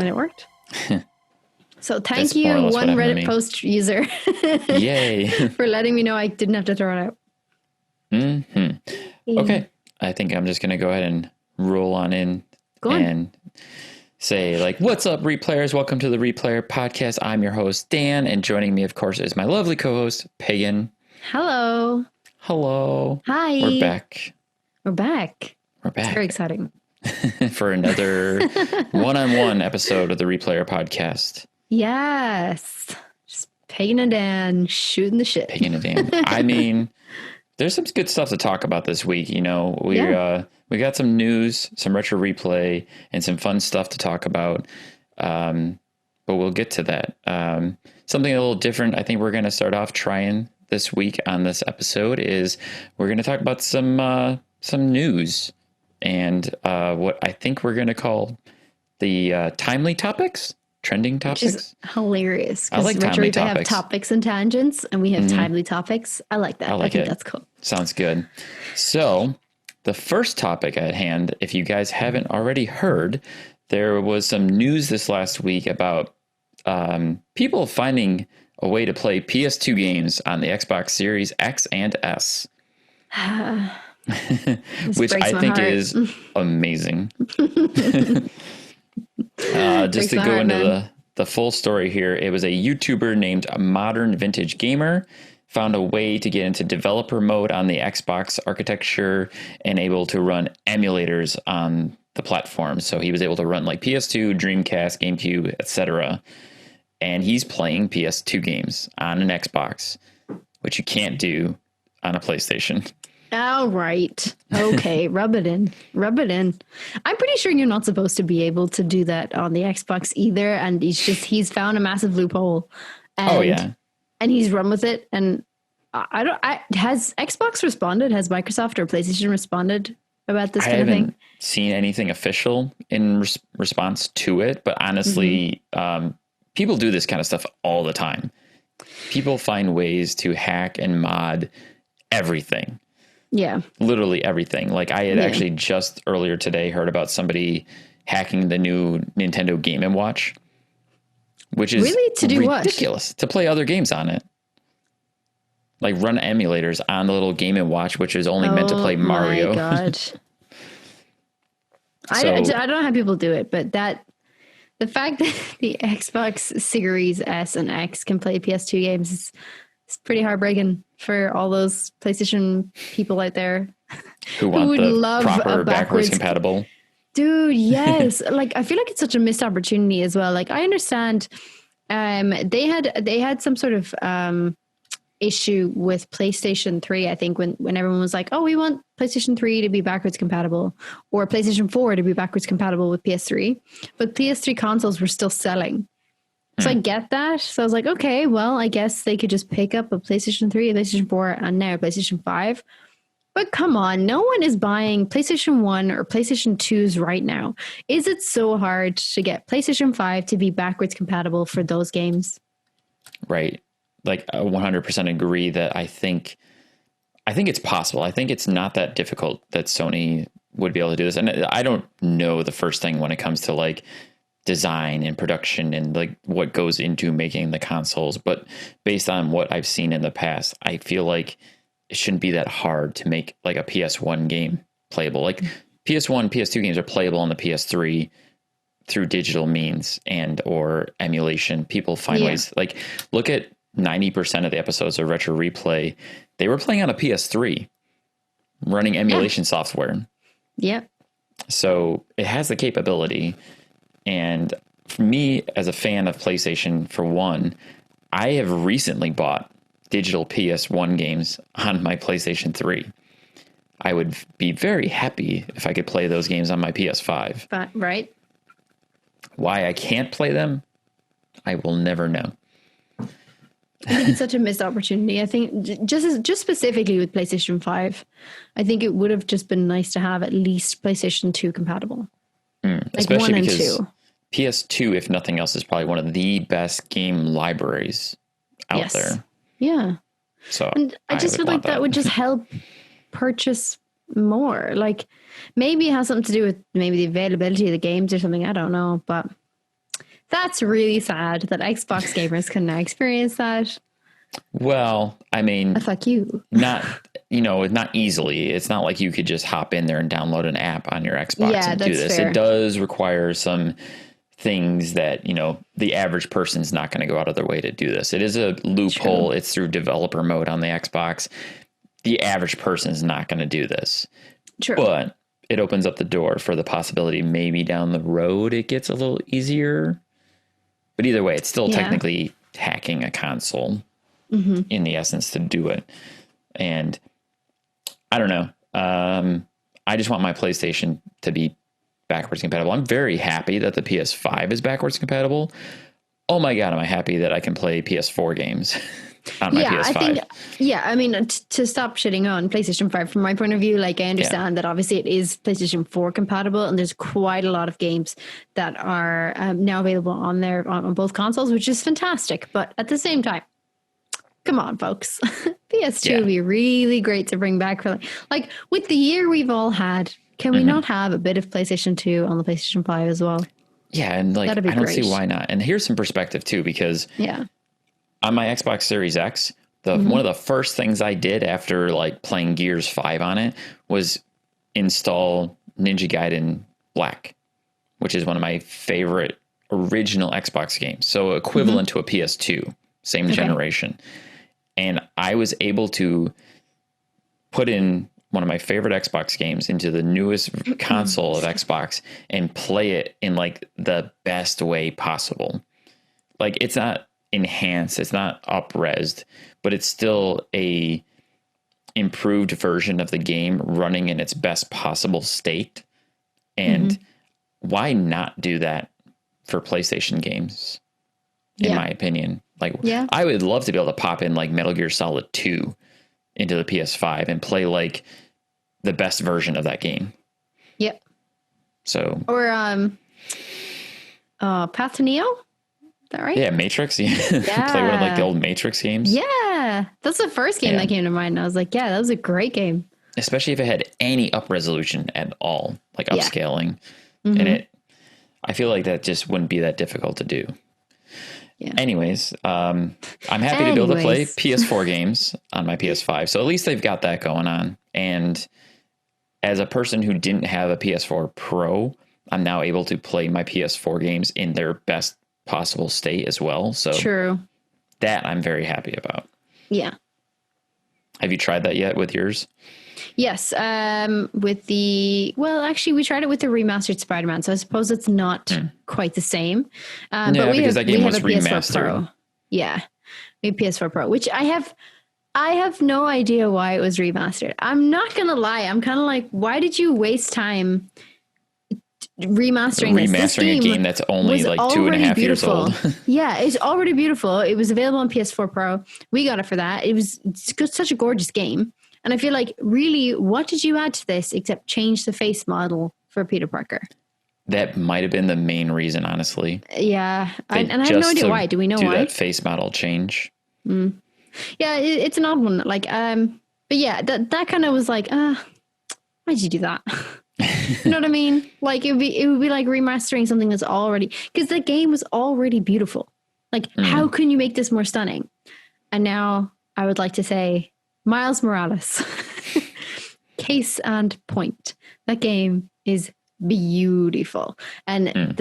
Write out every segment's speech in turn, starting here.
then it worked. So thank That's you, more or less one what happened to Reddit me. post user. Yay. For letting me know I didn't have to throw it out. Mm-hmm. Okay. I think I'm just going to go ahead and roll on in and say, like, what's up, Replayers? Welcome to the Replayer Podcast. I'm your host, Dan, and joining me, of course, is my lovely co-host, Pagan. Hello. Hello. Hi. We're back. It's very exciting. For another one-on-one episode of the Replayer Podcast. Yes. Just Pagan and Dan shooting the shit. Pagan and Dan. I mean, there's some good stuff to talk about this week. You know, we got some news, some retro replay, and some fun stuff to talk about. But we'll get to that. Something a little different. I think we're going to start off trying this week on this episode is we're going to talk about some news and what I think we're going to call the timely topics. Trending topics. Which is hilarious. I like retro timely replay topics. have topics and tangents, and we have timely topics. I like that. I think that's cool. Sounds good. So the first topic at hand, if you guys haven't already heard, there was some news this last week about people finding a way to play PS2 games on the Xbox Series X and S. Which I think is amazing. Just to go into the full story here, it was a YouTuber named Modern Vintage Gamer found a way to get into developer mode on the Xbox architecture and able to run emulators on the platform. So he was able to run like PS2, Dreamcast, GameCube, etc. And he's playing PS2 games on an Xbox, which you can't do on a PlayStation. All right. Okay. Rub it in. I'm pretty sure you're not supposed to be able to do that on the Xbox either. And he's found a massive loophole. And, and he's run with it. And has Xbox responded? Has Microsoft or PlayStation responded about this kind of thing? I haven't seen anything official in response to it, but honestly, people do this kind of stuff all the time. People find ways to hack and mod everything. Yeah. Literally everything. Like I had actually just earlier today heard about somebody hacking the new Nintendo Game & Watch, which is really to do ridiculous. What? To play other games on it. Like run emulators on the little Game & Watch, which is only meant to play Mario. Oh my God. I don't know how people do it, but the fact that the Xbox Series S and X can play PS2 games is pretty heartbreaking for all those PlayStation people out there who would love proper backwards compatible. Dude, yes. Like I feel like it's such a missed opportunity as well. Like I understand they had some sort of issue with PlayStation 3, I think, when everyone was like, oh, we want PlayStation 3 to be backwards compatible or PlayStation 4 to be backwards compatible with PS3. But PS3 consoles were still selling. So I get that. So I was like, okay, well, I guess they could just pick up a PlayStation 3, a PlayStation 4, and now a PlayStation 5. But come on, no one is buying PlayStation 1 or PlayStation 2s right now. Is it so hard to get PlayStation 5 to be backwards compatible for those games? Right. Like I 100% agree that I think it's possible. I think it's not that difficult that Sony would be able to do this. And I don't know the first thing when it comes to like design and production and like what goes into making the consoles. But based on what I've seen in the past, I feel like it shouldn't be that hard to make like a PS1 game playable. Like PS1, PS2 games are playable on the PS3 through digital means and or emulation. People find ways. Like look at 90% of the episodes of Retro Replay. They were playing on a PS3 running emulation software. Yep. So it has the capability. And for me, as a fan of PlayStation, for one, I have recently bought digital PS1 games on my PlayStation 3. I would be very happy if I could play those games on my PS5. Right. Why I can't play them, I will never know. I think it's such a missed opportunity. I think just specifically with PlayStation 5, I think it would have just been nice to have at least PlayStation 2 compatible. Like especially 1 and because 2. PS2, if nothing else, is probably one of the best game libraries out there. Yeah. So and I just feel like that would just help purchase more. Like maybe it has something to do with maybe the availability of the games or something. I don't know, but That's really sad that Xbox gamers can now experience that. Well, I mean, fuck you. Not easily. It's not like you could just hop in there and download an app on your Xbox and do this. Fair. It does require some things that, the average person's not going to go out of their way to do this. It is a loophole. True. It's through developer mode on the Xbox. The average person is not going to do this. True. But it opens up the door for the possibility maybe down the road it gets a little easier. But either way, it's still technically hacking a console in the essence to do it. And I don't know. I just want my PlayStation to be backwards compatible. I'm very happy that the PS5 is backwards compatible. Oh my God, am I happy that I can play PS4 games on my PS5. I mean, to stop shitting on PlayStation 5, from my point of view, like I understand that obviously it is PlayStation 4 compatible, and there's quite a lot of games that are now available on there on both consoles, which is fantastic. But at the same time, come on, folks. PS2 would be really great to bring back for like with the year we've all had. Can we not have a bit of PlayStation 2 on the PlayStation 5 as well? Yeah, and like I don't see why not. And here's some perspective too, because on my Xbox Series X, one of the first things I did after like playing Gears 5 on it was install Ninja Gaiden Black, which is one of my favorite original Xbox games. So equivalent to a PS2, same generation. And I was able to put in one of my favorite Xbox games into the newest console of Xbox and play it in like the best way possible. Like it's not enhanced, it's not up-resed, but it's still a improved version of the game running in its best possible state. And why not do that for PlayStation games? In my opinion, like I would love to be able to pop in like Metal Gear Solid 2 into the PS5 and play like the best version of that game. Yep. So or Path to Neo. Is that right? Yeah, Matrix. Play one of like the old Matrix games. Yeah, that's the first game that came to mind. And I was like, yeah, that was a great game. Especially if it had any up resolution at all, like upscaling, and I feel like that just wouldn't be that difficult to do. Yeah. Anyways, I'm happy to be able to play PS4 games on my PS5. So at least they've got that going on. And as a person who didn't have a PS4 Pro, I'm now able to play my PS4 games in their best possible state as well. So true. That I'm very happy about. Yeah. Have you tried that yet with yours? Yes. Actually we tried it with the remastered Spider-Man. So I suppose it's not quite the same. But because that game was remastered. Pro. Yeah. We have PS4 Pro, which I have no idea why it was remastered. I'm not going to lie. I'm kind of like, why did you waste time remastering this a game that's only like 2.5 years old? Yeah, it's already beautiful. It was available on PS4 Pro. We got it for that. It's such a gorgeous game. And I feel like, really, what did you add to this except change the face model for Peter Parker? That might have been the main reason, honestly. Yeah. And I have no idea why. Do we know why? That face model change. Yeah, it's an odd one. Like, but yeah, that kind of was like, why'd you do that? You know what I mean? Like, it would be like remastering something that's already, because the game was already beautiful. Like, how can you make this more stunning? And now I would like to say, Miles Morales, case and point. That game is beautiful. And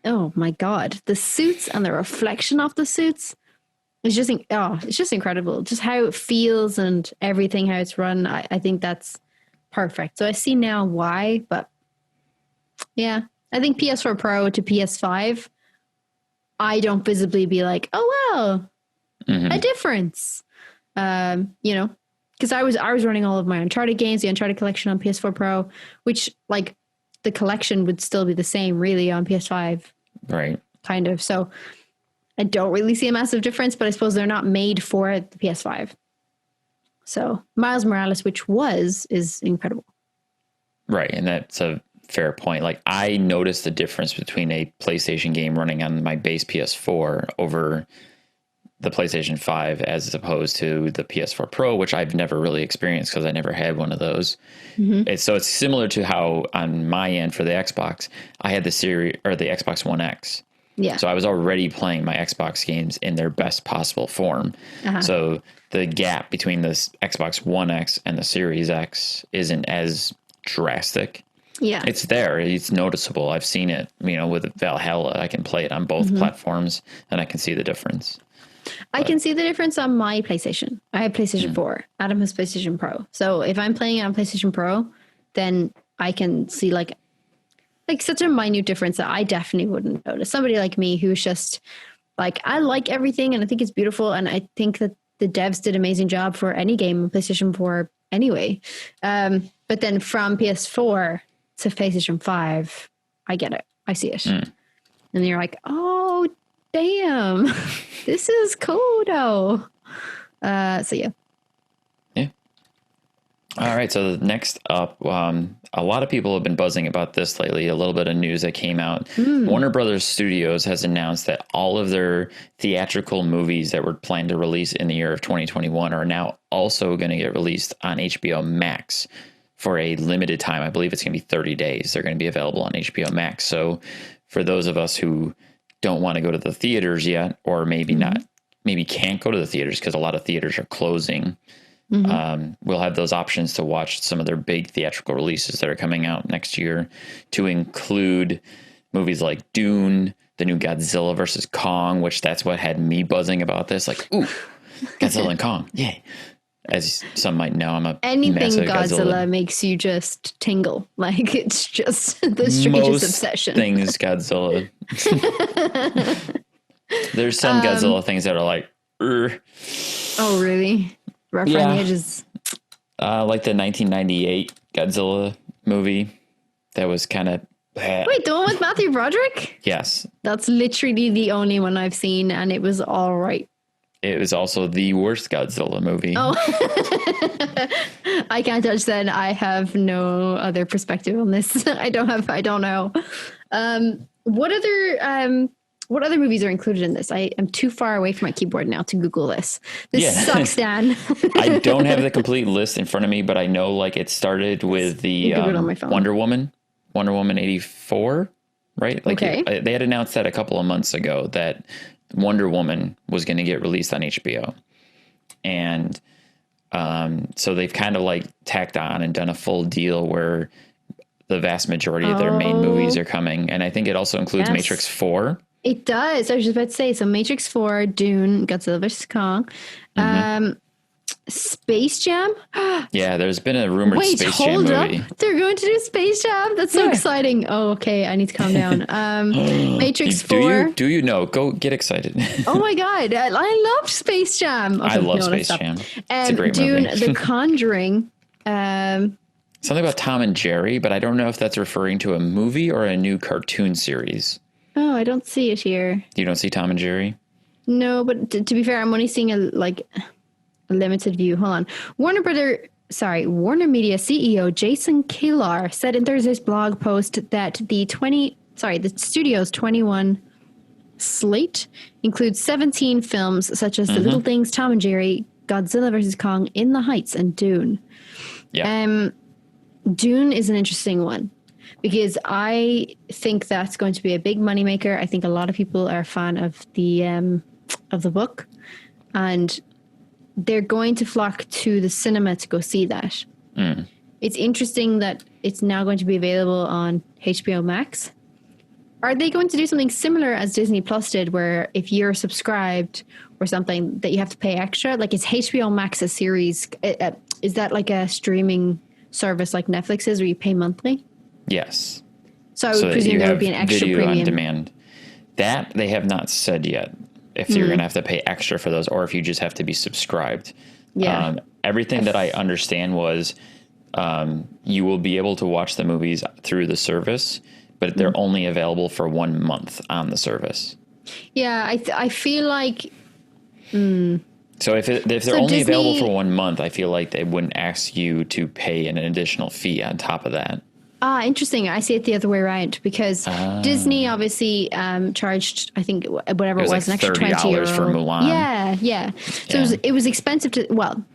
oh my God, the suits and the reflection of the suits is it's just incredible. Just how it feels and everything, how it's run. I think that's perfect. So I see now why, but yeah, I think PS4 Pro to PS5, I don't visibly be like, oh, wow, a difference. Because I was running all of my Uncharted games, the Uncharted collection on PS4 Pro, which like the collection would still be the same really on PS5. Right. Kind of. So I don't really see a massive difference, but I suppose they're not made for the PS5. So Miles Morales, which is incredible. Right. And that's a fair point. Like I noticed the difference between a PlayStation game running on my base PS4 over the PlayStation 5 as opposed to the PS4 Pro, which I've never really experienced because I never had one of those. So it's similar to how on my end for the Xbox, I had the Xbox One X. Yeah. So I was already playing my Xbox games in their best possible form. So the gap between this Xbox One X and the Series X isn't as drastic. Yeah. It's there. It's noticeable. I've seen it, with Valhalla. I can play it on both platforms and I can see the difference. I can see the difference on my PlayStation. I have PlayStation 4. Adam has PlayStation Pro. So if I'm playing on PlayStation Pro, then I can see like such a minute difference that I definitely wouldn't notice. Somebody like me who's just like, I like everything and I think it's beautiful. And I think that the devs did an amazing job for any game on PlayStation 4 anyway. But then from PS4 to PlayStation 5, I get it. I see it. And you're like, oh, damn, this is cool though. So yeah. All right. So next up, a lot of people have been buzzing about this lately. A little bit of news that came out. Warner Brothers Studios has announced that all of their theatrical movies that were planned to release in the year of 2021 are now also going to get released on HBO Max for a limited time. I believe it's going to be 30 days. They're going to be available on HBO Max. So for those of us who don't want to go to the theaters yet, or maybe can't go to the theaters because a lot of theaters are closing, we'll have those options to watch some of their big theatrical releases that are coming out next year, to include movies like Dune, the new Godzilla versus Kong, which that's what had me buzzing about this. Like, ooh, Godzilla and Kong. Yay. As some might know, I'm a anything massive Godzilla makes you just tingle. Like, it's just the strangest obsession. Things Godzilla. There's some Godzilla things that are like, Urgh. Oh, really? Rough around the edges. Like the 1998 Godzilla movie. That was kind of... Wait, the one with Matthew Broderick? Yes. That's literally the only one I've seen, and it was all right. It was also the worst Godzilla movie. Oh, I can't judge then. I have no other perspective on this. I don't know. What other movies are included in this? I am too far away from my keyboard now to Google this. This sucks, Dan. I don't have the complete list in front of me, but I know like it started with the Wonder Woman 84, right? Like they had announced that a couple of months ago that Wonder Woman was going to get released on HBO. And so they've kind of like tacked on and done a full deal where the vast majority of their main movies are coming. And I think it also includes Matrix 4. It does. I was just about to say, so Matrix 4, Dune, Godzilla vs. Kong, Space Jam. Yeah, there's been a rumored Space Jam movie. They're going to do Space Jam? That's so exciting. Oh, okay. I need to calm down. Matrix 4. Do you know? Go get excited. Oh my God. I loved Space Jam. Okay, I love Space Jam. It's a great Dune, movie. The Conjuring. Something about Tom and Jerry, but I don't know if that's referring to a movie or a new cartoon series. Oh, I don't see it here. You don't see Tom and Jerry? No, but to be fair, I'm only seeing a limited view. Hold on. Warner Media CEO Jason Kilar said in Thursday's blog post that the studio's 21 slate includes 17 films such as The Little Things, Tom and Jerry, Godzilla vs. Kong, In the Heights, and Dune. Yeah. Dune is an interesting one because I think that's going to be a big moneymaker. I think a lot of people are a fan of the book, and they're going to flock to the cinema to go see that. It's interesting that it's now going to be available on HBO Max. Are they going to do something similar as Disney Plus did, where if you're subscribed or something that you have to pay extra? Like, is HBO Max a series? Is that like a streaming service like Netflix is, where you pay monthly? Yes. So I would presume there would be an extra video premium. on demand. That they have not said yet. If you're going to have to pay extra for those, or if you just have to be subscribed. Yeah. Everything that I understand was you will be able to watch the movies through the service, but they're only available for 1 month on the service. Yeah, I feel like... So if they're only available for 1 month, I feel like they wouldn't ask you to pay an additional fee on top of that. Interesting. I see it the other way around because Disney obviously charged, I think, whatever it was, like an extra $30 for Mulan. Yeah. So it was expensive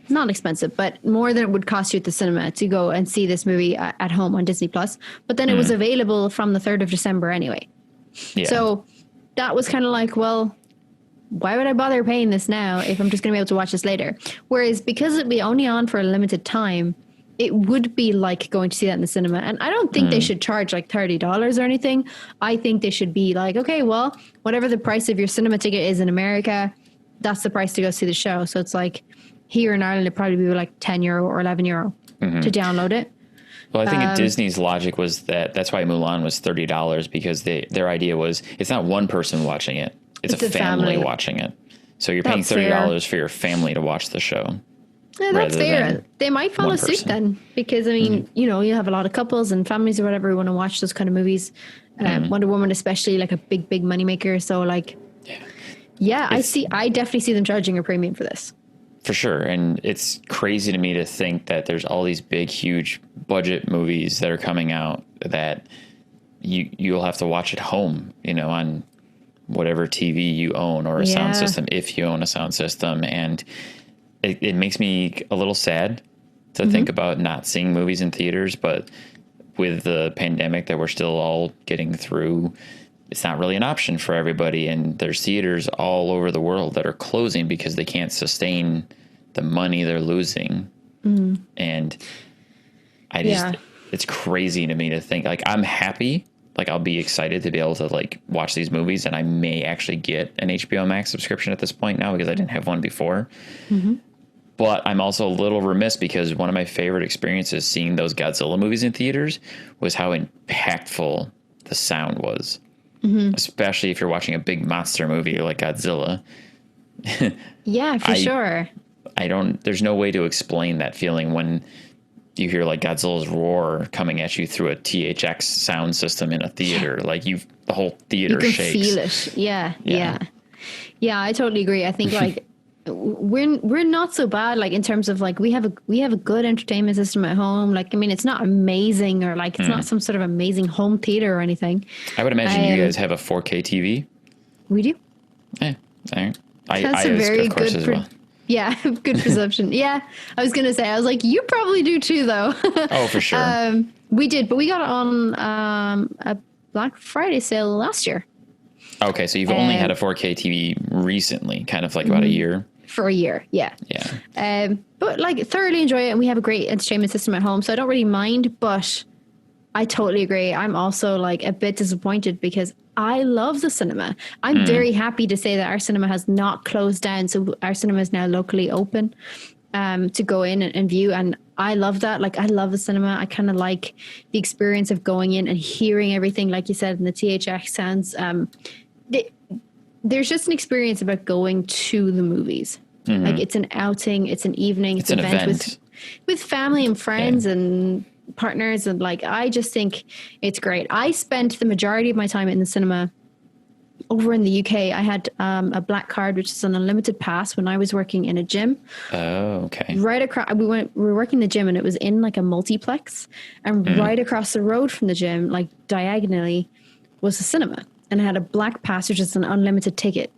not expensive, but more than it would cost you at the cinema to go and see this movie at home on Disney Plus. But then it was available from the 3rd of December anyway. Yeah. So that was kind of like, well, why would I bother paying this now if I'm just going to be able to watch this later? Whereas because it'd be only on for a limited time, it would be like going to see that in the cinema. And I don't think they should charge like $30 or anything. I think they should be like, okay, well, whatever the price of your cinema ticket is in America, that's the price to go see the show. So it's like here in Ireland, it'd probably be like €10 or €11 to download it. Well, I think Disney's logic was that's why Mulan was $30 because their idea was it's not one person watching it. It's a family watching it. So you're paying $30 for your family to watch the show. Yeah, that's fair. They might follow suit then because, I mean, you have a lot of couples and families or whatever who want to watch those kind of movies. Wonder Woman especially, like a big money maker. So like, I definitely see them charging a premium for this. For sure. And it's crazy to me to think that there's all these big, huge budget movies that are coming out that you'll have to watch at home, on whatever TV you own or a sound system, if you own a sound system. And it makes me a little sad to think about not seeing movies in theaters, but with the pandemic that we're still all getting through, it's not really an option for everybody. And there's theaters all over the world that are closing because they can't sustain the money they're losing. And it's crazy to me to think, like, I'm happy, like I'll be excited to be able to like watch these movies, and I may actually get an HBO Max subscription at this point now because I didn't have one before. But I'm also a little remiss because one of my favorite experiences seeing those Godzilla movies in theaters was how impactful the sound was, especially if you're watching a big monster movie like Godzilla. Yeah, for sure. There's no way to explain that feeling when you hear like Godzilla's roar coming at you through a THX sound system in a theater. Like the whole theater shakes. You can feel it. Yeah, I totally agree. I think like we're not so bad, like in terms of like we have a good entertainment system at home. Like, I mean, it's not amazing or like it's not some sort of amazing home theater or anything. I would imagine you guys have a 4K TV. We do. Yeah, that's a very good as well. Yeah, good perception. Yeah, I was going to say, I was like, you probably do too, though. Oh, for sure. We did, but we got it on a Black Friday sale last year. Okay, so you've only had a 4K TV recently, kind of like about a year. For a year, yeah. Yeah. But like thoroughly enjoy it, and we have a great entertainment system at home, so I don't really mind, but I totally agree. I'm also like a bit disappointed because I love the cinema. I'm very happy to say that our cinema has not closed down. So our cinema is now locally open to go in and view. And I love that. Like, I love the cinema. I kind of like the experience of going in and hearing everything, like you said, in the THX sounds. There's just an experience about going to the movies. Like, it's an outing. It's an evening. It's an event. With family and friends and partners, and like I just think it's great. I spent the majority of my time in the cinema over in the UK. I had a black card, which is an unlimited pass when I was working in a gym. Oh, okay. Right across, we were working the gym, and it was in like a multiplex, and right across the road from the gym, like diagonally, was the cinema, and I had a black pass, which is an unlimited ticket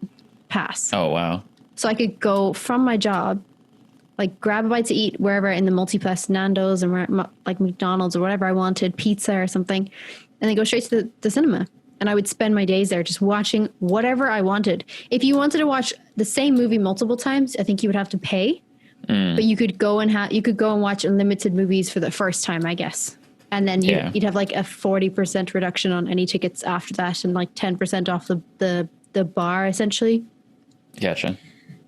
pass. Oh, wow. So I could go from my job, like grab a bite to eat wherever in the multiplex, Nando's and like McDonald's or whatever I wanted, pizza or something, and then go straight to the cinema. And I would spend my days there just watching whatever I wanted. If you wanted to watch the same movie multiple times, I think you would have to pay, but you could go and watch unlimited movies for the first time, I guess. And then you'd have like a 40% reduction on any tickets after that, and like 10% off the bar essentially. Gotcha.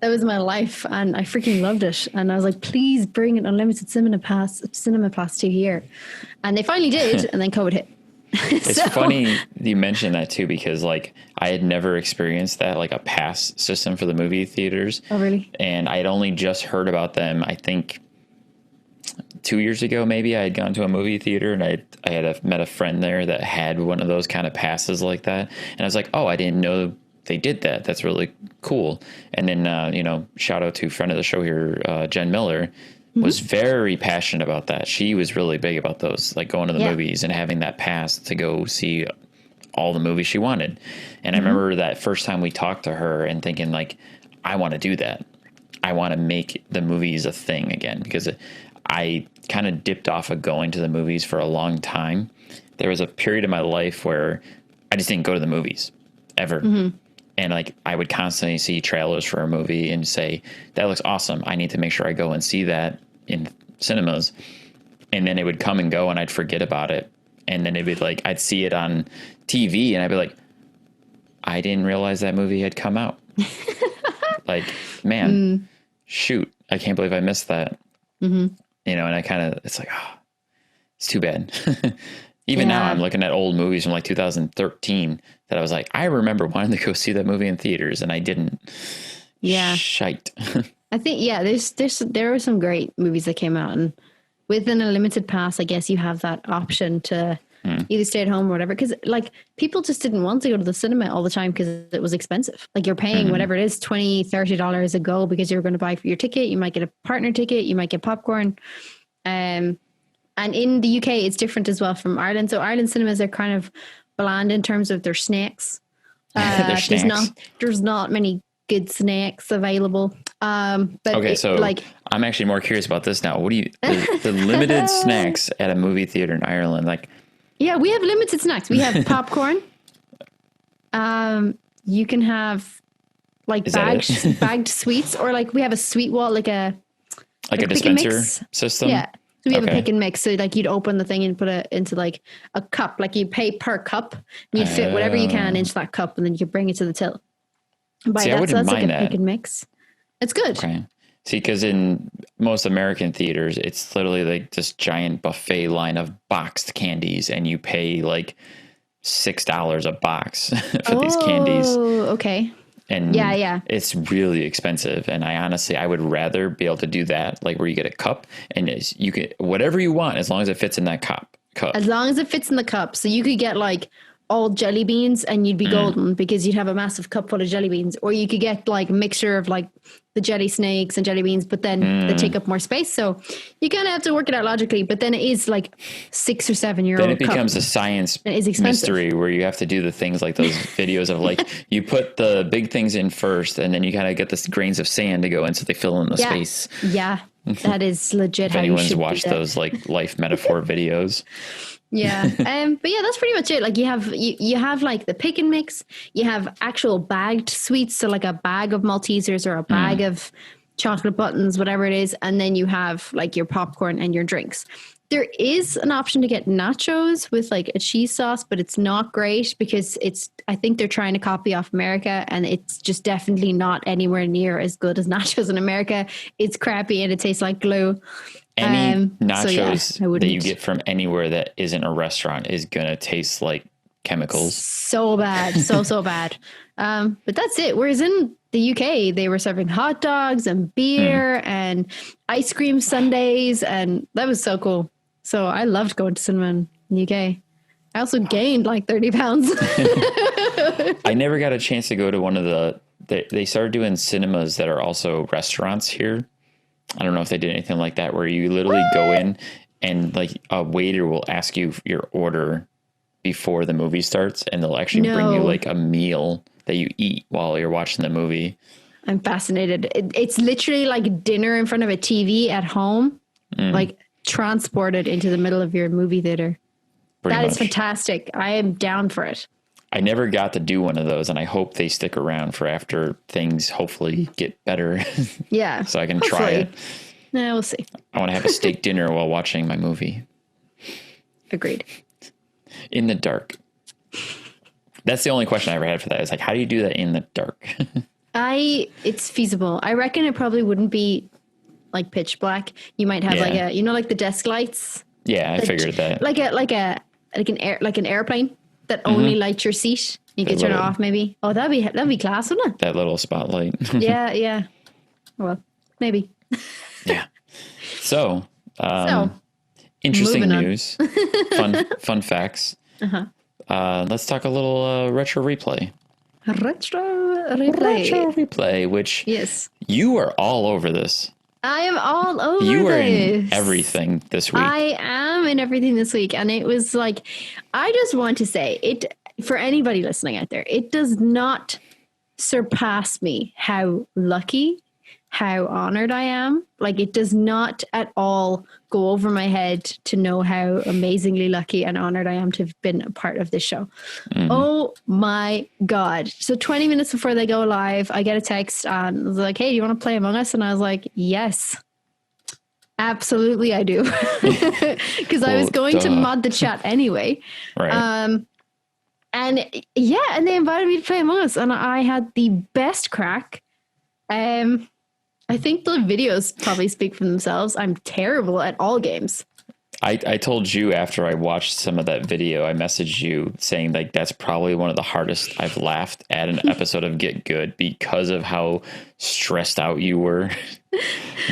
That was my life, and I freaking loved it. And I was like, please bring an unlimited cinema pass to here. And they finally did, and then COVID hit. It's funny you mentioned that too, because like I had never experienced that, like a pass system for the movie theaters. Oh, really? And I had only just heard about them, I think 2 years ago, maybe. I had gone to a movie theater, and I had met a friend there that had one of those kind of passes like that. And I was like, oh, I didn't know they did that. That's really cool. And then, shout out to friend of the show here, Jen Miller. was very passionate about that. She was really big about those, like going to the movies and having that pass to go see all the movies she wanted. And I remember that first time we talked to her and thinking like, I want to do that. I want to make the movies a thing again, because I kind of dipped off of going to the movies for a long time. There was a period of my life where I just didn't go to the movies ever. And like, I would constantly see trailers for a movie and say, that looks awesome. I need to make sure I go and see that in cinemas. And then it would come and go and I'd forget about it. And then it'd be like, I'd see it on TV and I'd be like, I didn't realize that movie had come out. Like, man, shoot, I can't believe I missed that. You know, and I kind of, it's like, oh, it's too bad. Even now I'm looking at old movies from like 2013 that I was like, I remember wanting to go see that movie in theaters and I didn't. Yeah. Shite. I think, there were some great movies that came out, and within a limited pass, I guess you have that option to either stay at home or whatever. Cause like people just didn't want to go to the cinema all the time because it was expensive. Like you're paying whatever it is, $20, $30 a go because you're going to buy for your ticket. You might get a partner ticket. You might get popcorn. And in the UK, it's different as well from Ireland. So Ireland cinemas are kind of bland in terms of their snacks. There's not many good snacks available. But okay, so like, I'm actually more curious about this now. What do you, the limited snacks at a movie theater in Ireland? Like, yeah, we have limited snacks. We have popcorn. You can have like bagged sweets, or like we have a sweet wall, like a dispenser system. Yeah. So we have a pick and mix. So like you'd open the thing and put it into like a cup, like you pay per cup and you'd fit whatever you can into that cup and then you could bring it to the till. See, I wouldn't mind that. Pick and mix. It's good. Okay. See, because in most American theaters, it's literally like this giant buffet line of boxed candies and you pay like $6 a box for these candies. Oh, okay. And it's really expensive. And I would rather be able to do that, like where you get a cup and you get whatever you want as long as it fits in that cup. As long as it fits in the cup. So you could get like all jelly beans and you'd be golden because you'd have a massive cup full of jelly beans. Or you could get like a mixture of like the jelly snakes and jelly beans, but then they take up more space. So you kind of have to work it out logically, but then it is like €6 or €7. Then it becomes a science mystery where you have to do the things like those videos of like, you put the big things in first and then you kind of get the grains of sand to go in so they fill in the space. Yeah, that is legit. If anyone's watched those like life metaphor videos. Yeah. But yeah, that's pretty much it. Like you have like the pick and mix, you have actual bagged sweets. So like a bag of Maltesers or a bag of chocolate buttons, whatever it is. And then you have like your popcorn and your drinks. There is an option to get nachos with like a cheese sauce, but it's not great because I think they're trying to copy off America and it's just definitely not anywhere near as good as nachos in America. It's crappy and it tastes like glue. Any nachos that you get from anywhere that isn't a restaurant is going to taste like chemicals. So bad. So bad. But that's it. Whereas in the UK, they were serving hot dogs and beer and ice cream sundaes. And that was so cool. So I loved going to cinema in the UK. I also gained like 30 pounds. I never got a chance to go to one of they started doing cinemas that are also restaurants here. I don't know if they did anything like that where you literally go in and like a waiter will ask you your order before the movie starts and they'll actually bring you like a meal that you eat while you're watching the movie. I'm fascinated. It's literally like dinner in front of a TV at home, like transported into the middle of your movie theater. That is fantastic. I am down for it. I never got to do one of those, and I hope they stick around for after things hopefully get better. Yeah. So I can try it. Yeah, we'll see. I want to have a steak dinner while watching my movie. Agreed. In the dark. That's the only question I ever had for that. Is like, how do you do that in the dark? It's feasible. I reckon it probably wouldn't be like pitch black. You might have like like the desk lights. Yeah, I figured that. Like an airplane that only lights your seat. You could turn it off maybe. Oh, that'd be class, wouldn't it? That little spotlight. Yeah. Well, maybe. Yeah. So, interesting news. Fun facts. Let's talk a little retro replay. Retro replay, which you are all over this. I am all over You are this. in everything this week. I am in everything this week. And it was like, I just want to say it for anybody listening out there, it does not surpass me how lucky, how honored I am. Like, it does not at all go over my head to know how amazingly lucky and honored I am to have been a part of this show. Mm-hmm. Oh my God. So 20 minutes before they go live, I get a text and it was like, hey, do you want to play Among Us? And I was like, yes, absolutely I do. Because I was going to mod the chat anyway. Right. And yeah, and they invited me to play Among Us and I had the best crack. I think the videos probably speak for themselves. I'm terrible at all games. I told you after I watched some of that video, I messaged you saying like that's probably one of the hardest I've laughed at an episode of Get Good because of how stressed out you were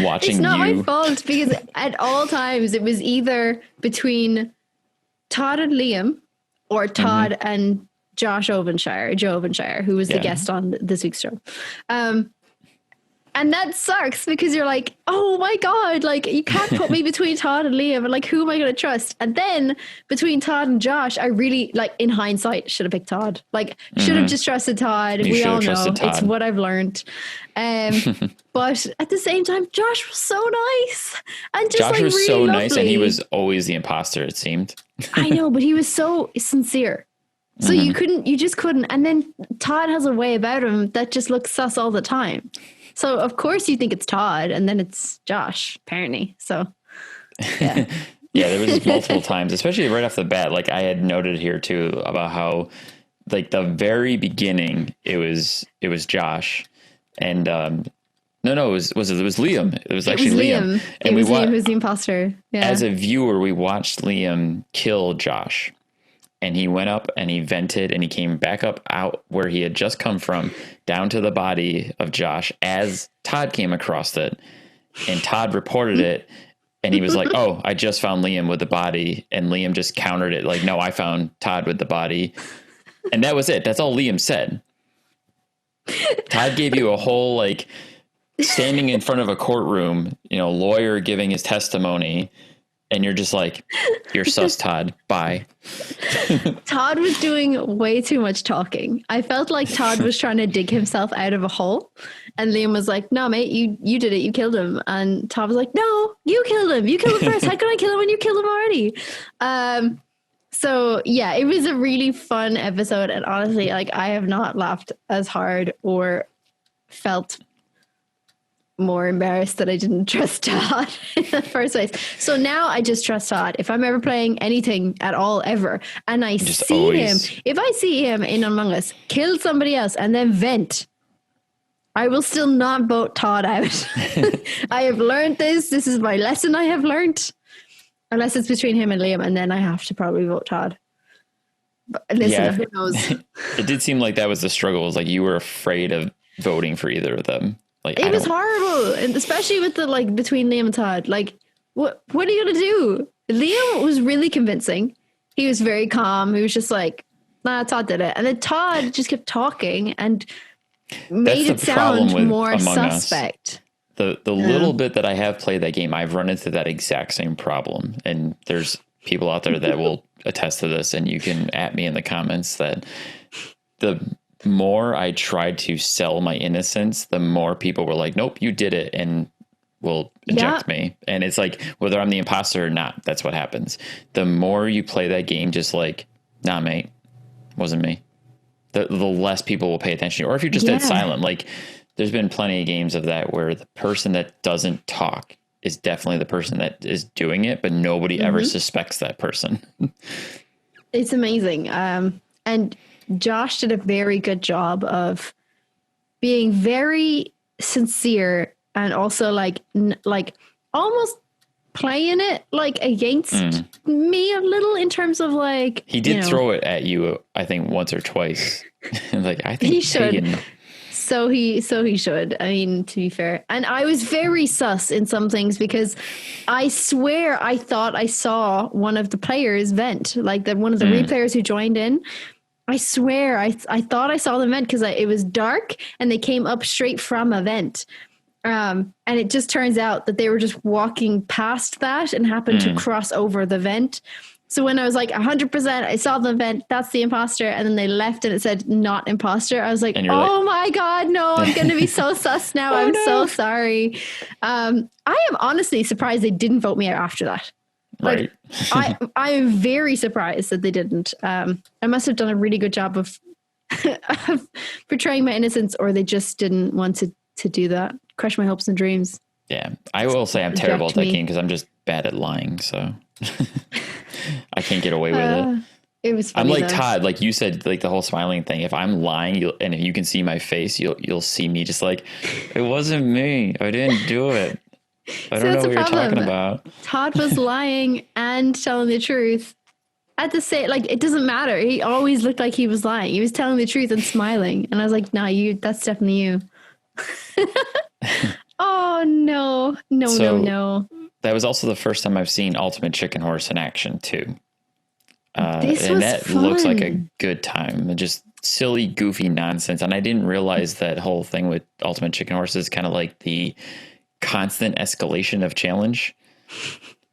watching. It's not my fault because at all times it was either between Todd and Liam or Todd and Joe Ovenshire, who was the guest on this week's show. And that sucks because you're like, oh my God, like you can't put me between Todd and Liam and like, who am I going to trust? And then between Todd and Josh, I really like in hindsight, should have picked Todd, like should have just trusted Todd. We all know it's what I've learned. But at the same time, Josh was so nice. And just Josh was really so lovely. Nice. And he was always the imposter, it seemed. I know, but he was so sincere. So you just couldn't. And then Todd has a way about him that just looks sus all the time. So, of course, you think it's Todd, and then it's Josh, apparently. So, yeah. Yeah, there was multiple times, especially right off the bat. Like, I had noted here, too, about how, like, the very beginning, it was Josh. And, no, it was Liam. It was actually Liam. And Liam who's the imposter. Yeah. As a viewer, we watched Liam kill Josh. And he went up and he vented and he came back up out where he had just come from down to the body of Josh as Todd came across it. And Todd reported it and he was like, oh, I just found Liam with the body. And Liam just countered it like, no, I found Todd with the body. And that was it. That's all Liam said. Todd gave you a whole like standing in front of a courtroom, lawyer giving his testimony. And you're just like, you're sus, Todd. Bye. Todd was doing way too much talking. I felt like Todd was trying to dig himself out of a hole. And Liam was like, no, mate, you did it. You killed him. And Todd was like, no, you killed him. You killed him first. How can I kill him when you killed him already? So, yeah, it was a really fun episode. And honestly, like, I have not laughed as hard or felt more embarrassed that I didn't trust Todd in the first place. So now I just trust Todd. If I'm ever playing anything at all ever and I see him, if I see him in Among Us, kill somebody else and then vent, I will still not vote Todd out. I have learned this. This is my lesson I have learned. Unless it's between him and Liam, and then I have to probably vote Todd. But listen, who knows? It did seem like that was the struggle. It was like you were afraid of voting for either of them. Like, it was horrible, and especially with the like between Liam and Todd. Like, what are you gonna do? Liam was really convincing. He was very calm. He was just like, "Nah, Todd did it," and then Todd just kept talking and made it sound more suspect. The little bit that I have played that game, I've run into that exact same problem, and there's people out there that will attest to this, and you can at me in the comments that the more I tried to sell my innocence, the more people were like, nope, you did it, and will eject me. And it's like, whether I'm the imposter or not, that's what happens. The more you play that game, just like, nah, mate, wasn't me. The less people will pay attention to you. Or if you're just dead silent, like there's been plenty of games of that where the person that doesn't talk is definitely the person that is doing it, but nobody ever suspects that person. It's amazing. And Josh did a very good job of being very sincere and also like almost playing it like against me a little in terms of like he did throw it at you, I think once or twice. Like I think he should. Pagan. So he should. I mean, to be fair. And I was very sus in some things because I swear I thought I saw one of the players vent, like one of the replayers who joined in. I swear I thought I saw them vent because it was dark and they came up straight from a vent. And it just turns out that they were just walking past that and happened to cross over the vent. So when I was like 100%, I saw the vent, that's the imposter. And then they left and it said not imposter. I was like, oh my God, no, I'm going to be so sus now. I'm so sorry. I am honestly surprised they didn't vote me out after that. Like, right. I am very surprised that they didn't. I must have done a really good job of portraying my innocence, or they just didn't want to do that. Crush my hopes and dreams. Yeah. I will say I'm terrible at that game because I'm just bad at lying. So I can't get away with it. It was funny. I'm like Todd, like you said, like the whole smiling thing. If I'm lying and if you can see my face, you'll see me just like, it wasn't me. I didn't do it. I don't know what you're talking about. Todd was lying and telling the truth at the same, like, it doesn't matter. He always looked like he was lying. He was telling the truth and smiling. And I was like, nah, that's definitely you. Oh, no. No. That was also the first time I've seen Ultimate Chicken Horse in action, too. And that fun. Looks like a good time. Just silly, goofy nonsense. And I didn't realize that whole thing with Ultimate Chicken Horse is kind of like the constant escalation of challenge.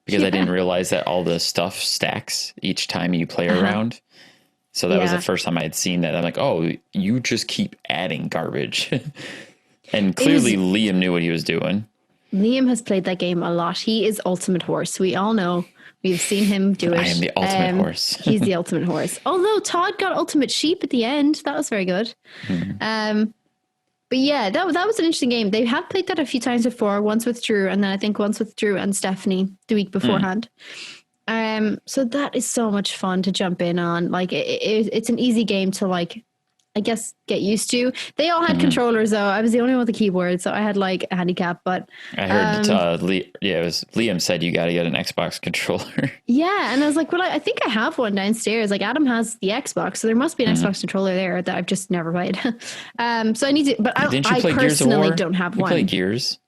Because I didn't realize that all the stuff stacks each time you play around. So that was the first time I had seen that. I'm like, oh, you just keep adding garbage. And clearly Liam knew what he was doing. Liam has played that game a lot. He is Ultimate Horse. We all know. We've seen him do it. I am the Ultimate Horse. He's the Ultimate Horse. Although Todd got Ultimate Sheep at the end. That was very good. Mm-hmm. But yeah, that was an interesting game. They have played that a few times before, once with Drew, and then I think once with Drew and Stephanie the week beforehand. So that is so much fun to jump in on. Like it's an easy game to, like, I guess, get used to. They all had controllers though. I was the only one with the keyboard, so I had like a handicap. But I heard it was Liam said you got to get an Xbox controller. Yeah, and I was like, well, I think I have one downstairs. Like Adam has the Xbox, so there must be an Xbox controller there that I've just never played. So I need to, but I personally don't have one. You play Gears?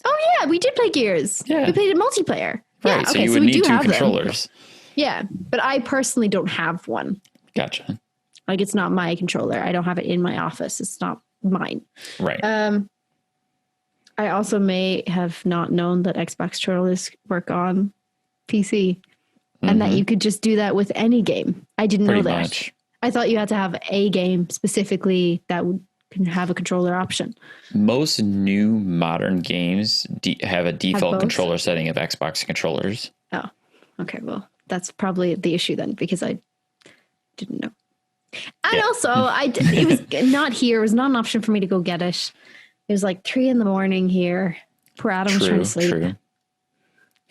Oh yeah, we did play Gears. Yeah, we played it multiplayer. Right, yeah, so you would need two controllers. Them. Yeah, but I personally don't have one. Gotcha. Like, it's not my controller. I don't have it in my office. It's not mine. Right. I also may have not known that Xbox controllers work on PC and that you could just do that with any game. I didn't know that. Much. I thought you had to have a game specifically that can have a controller option. Most new modern games have a default controller setting of Xbox controllers. Oh, okay. Well, that's probably the issue then, because I didn't know. And also, it was not here. It was not an option for me to go get it. It was like 3 a.m. here. Poor Adam was trying to sleep. True.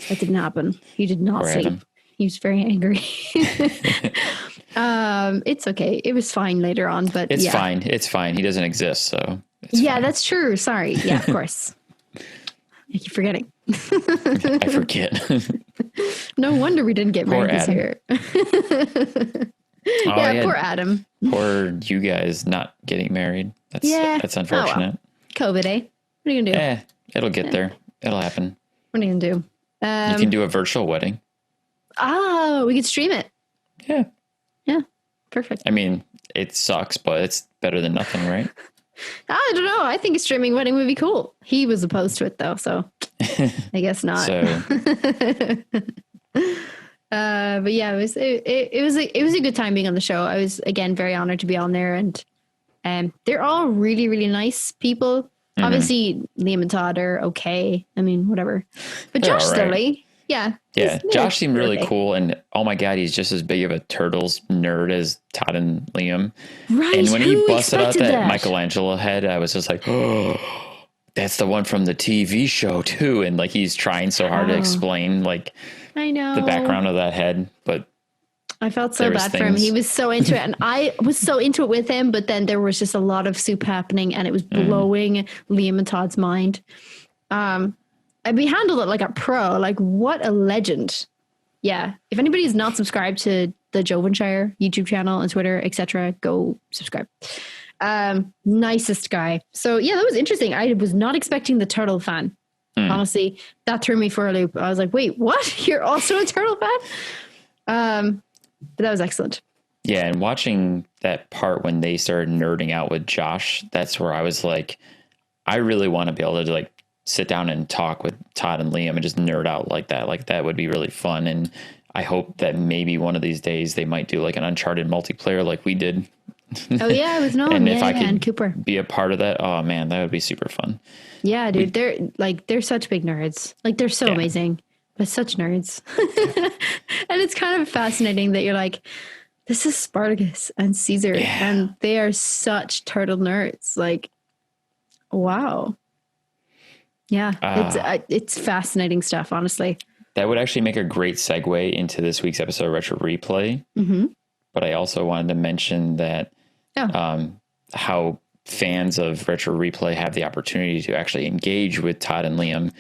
That didn't happen. He did not sleep. Adam. He was very angry. It's okay. It was fine later on, but it's fine. It's fine. He doesn't exist, so it's fine. That's true. Sorry. Yeah, of course. I keep forgetting. I forget. No wonder we didn't get married this year. Poor Adam. Poor you guys not getting married. That's unfortunate. Oh, well. COVID, eh? What are you gonna do? It'll get there. It'll happen. What are you gonna do? You can do a virtual wedding. Oh, we could stream it. Yeah, perfect. I mean, it sucks, but it's better than nothing, right? I don't know. I think a streaming wedding would be cool. He was opposed to it though, so I guess not. But yeah, it was a good time being on the show. I was, again, very honored to be on there, and they're all really, really nice people. Obviously, Liam and Todd are okay. I mean, whatever. But Josh Stilley, Josh seemed really cool, and oh my god, he's just as big of a Turtles nerd as Todd and Liam. Right. And when he busted out that Michelangelo head, I was just like, oh, that's the one from the TV show too. And like, he's trying so hard to explain, like, I know the background of that head, but I felt so bad for him. He was so into it, and I was so into it with him, but then there was just a lot of soup happening, and it was blowing Liam and Todd's mind. And we handled it like a pro. Like, what a legend. Yeah. If anybody's not subscribed to the Jovenshire YouTube channel and Twitter, etc., go subscribe. Nicest guy. So yeah, that was interesting. I was not expecting the Turtle fan. Honestly, that threw me for a loop. I was like, wait, what? You're also a Turtle fan? But that was excellent. Yeah, and watching that part when they started nerding out with Josh, that's where I was like, I really want to be able to like sit down and talk with Todd and Liam and just nerd out like that. Like that would be really fun. And I hope that maybe one of these days they might do like an Uncharted multiplayer like we did. Oh yeah, with Nolan, and if I could and Cooper be a part of that, oh man, that would be super fun. Yeah, dude, they're such big nerds. Like they're so amazing, but such nerds. And it's kind of fascinating that you're like, this is Spartacus and Caesar, and they are such turtle nerds. Like, wow. Yeah, it's fascinating stuff, honestly. That would actually make a great segue into this week's episode of Retro Replay. Mm-hmm. But I also wanted to mention that how fans of Retro Replay have the opportunity to actually engage with Todd and Liam,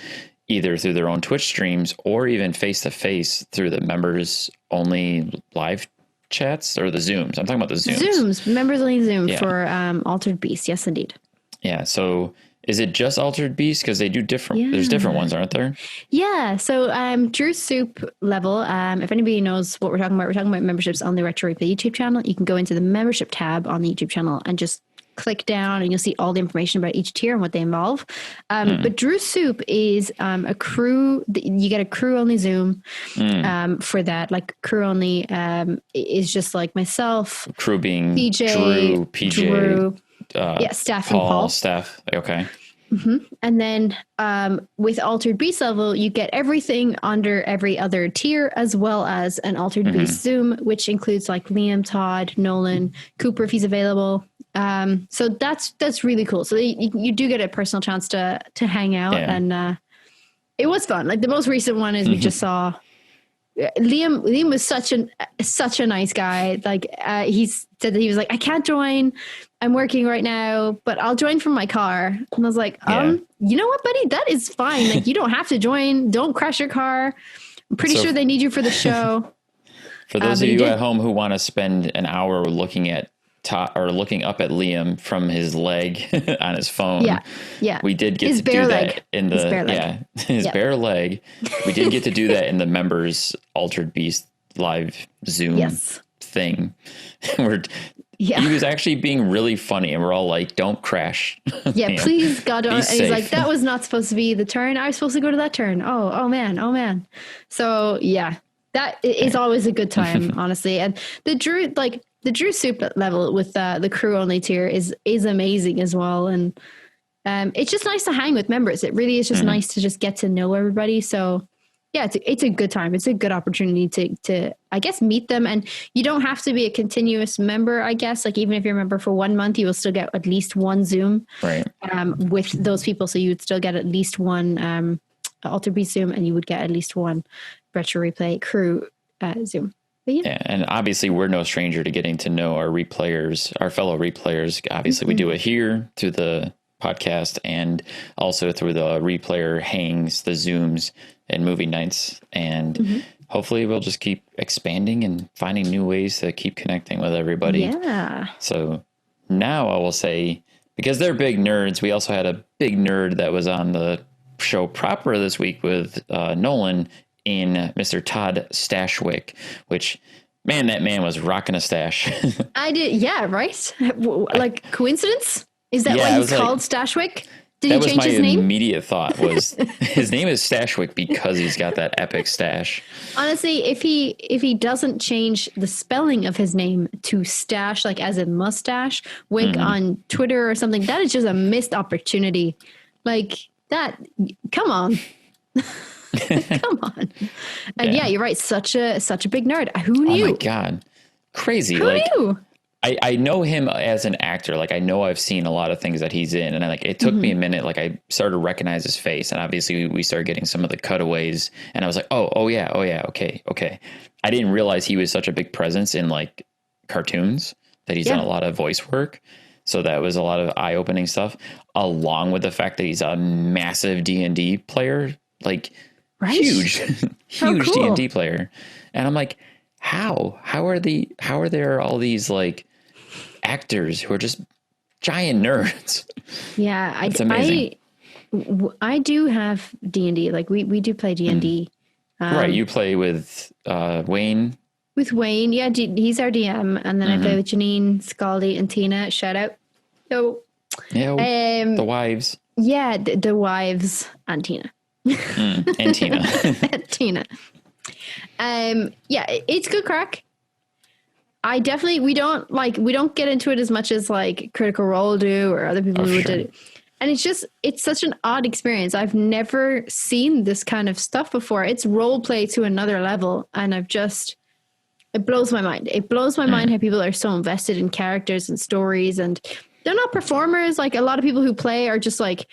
either through their own Twitch streams or even face-to-face through the members-only live chats or the Zooms. I'm talking about the Zooms. Members-only Zoom for Altered Beast. Yes, indeed. Yeah, so is it just Altered Beast? Because they do different, there's different ones, aren't there? Yeah, so Drew Soup level, if anybody knows what we're talking about memberships on the Retro Replay YouTube channel. You can go into the membership tab on the YouTube channel and just click down and you'll see all the information about each tier and what they involve. But Drew Soup is a crew, you get a crew only Zoom for that. Like crew only is just like myself. Crew being PJ, Drew, Steph and Paul. Steph, okay. Mm-hmm. And then with Altered Beast level, you get everything under every other tier, as well as an Altered Beast Zoom, which includes like Liam, Todd, Nolan, Cooper if he's available. So that's really cool. So you do get a personal chance to hang out, and it was fun. Like the most recent one is we just saw Liam was such a nice guy. Like he said that he was like, I can't join. I'm working right now, but I'll join from my car. And I was like, you know what, buddy? That is fine. Like you don't have to join. Don't crash your car. I'm pretty sure they need you for the show. For those of you at home who want to spend an hour looking at Todd or looking up at Liam from his leg on his phone. Yeah. We did get to do that in the his bare leg. We did get to do that in the members Altered Beast live Zoom thing. He was actually being really funny, and we're all like, "Don't crash." Yeah, please, God, don't. And he's like, "That was not supposed to be the turn. I was supposed to go to that turn." Oh man. So yeah, that is always a good time, honestly. And the Drew Soup level with the crew only tier is amazing as well, and it's just nice to hang with members. It really is just nice to just get to know everybody. So yeah, it's a good time. It's a good opportunity to I guess meet them, and you don't have to be a continuous member. I guess like even if you're a member for 1 month, you will still get at least one Zoom with those people. So you would still get at least one Altered Beast Zoom, and you would get at least one Retro Replay crew Zoom. Yeah, and obviously we're no stranger to getting to know our fellow replayers. Obviously we do it here through the podcast and also through the replayer hangs, the Zooms and movie nights. And hopefully we'll just keep expanding and finding new ways to keep connecting with everybody. Yeah. So now I will say, because they're big nerds, we also had a big nerd that was on the show proper this week with Nolan in Mr. Todd Stashwick, which, man, that man was rocking a stash. I did. Yeah. Right. Like coincidence? Is that why he's called Stashwick? Did he change his name? That was my immediate thought was his name is Stashwick because he's got that epic stash. Honestly, if he doesn't change the spelling of his name to Stash, like as in mustache, wink on Twitter or something, that is just a missed opportunity. Like that. Come on. Come on. And yeah, you're right. Such a big nerd. Who knew? Oh my God. Crazy. Who knew? I know him as an actor. Like I know I've seen a lot of things that he's in, and it took me a minute. Like I started to recognize his face, and obviously we started getting some of the cutaways, and I was like, oh yeah, okay. I didn't realize he was such a big presence in like cartoons, that he's done a lot of voice work. So that was a lot of eye-opening stuff, along with the fact that he's a massive D&D player, like huge D&D player. And I'm like, how are there all these like actors who are just giant nerds? Yeah, it's amazing. I do have D&D. Like we do play D&D. Right, you play with Wayne. With Wayne, yeah, he's our DM, and then I play with Janine, Scaldi, and Tina. Shout out. So Yeah, the wives. Yeah, the wives and Tina. And Tina. Tina. Yeah, it's good crack. We don't get into it as much as like Critical Role do or other people who did it. And it's such an odd experience. I've never seen this kind of stuff before. It's role play to another level. And it blows my mind. It blows my mind how people are so invested in characters and stories, and they're not performers. Like a lot of people who play are just like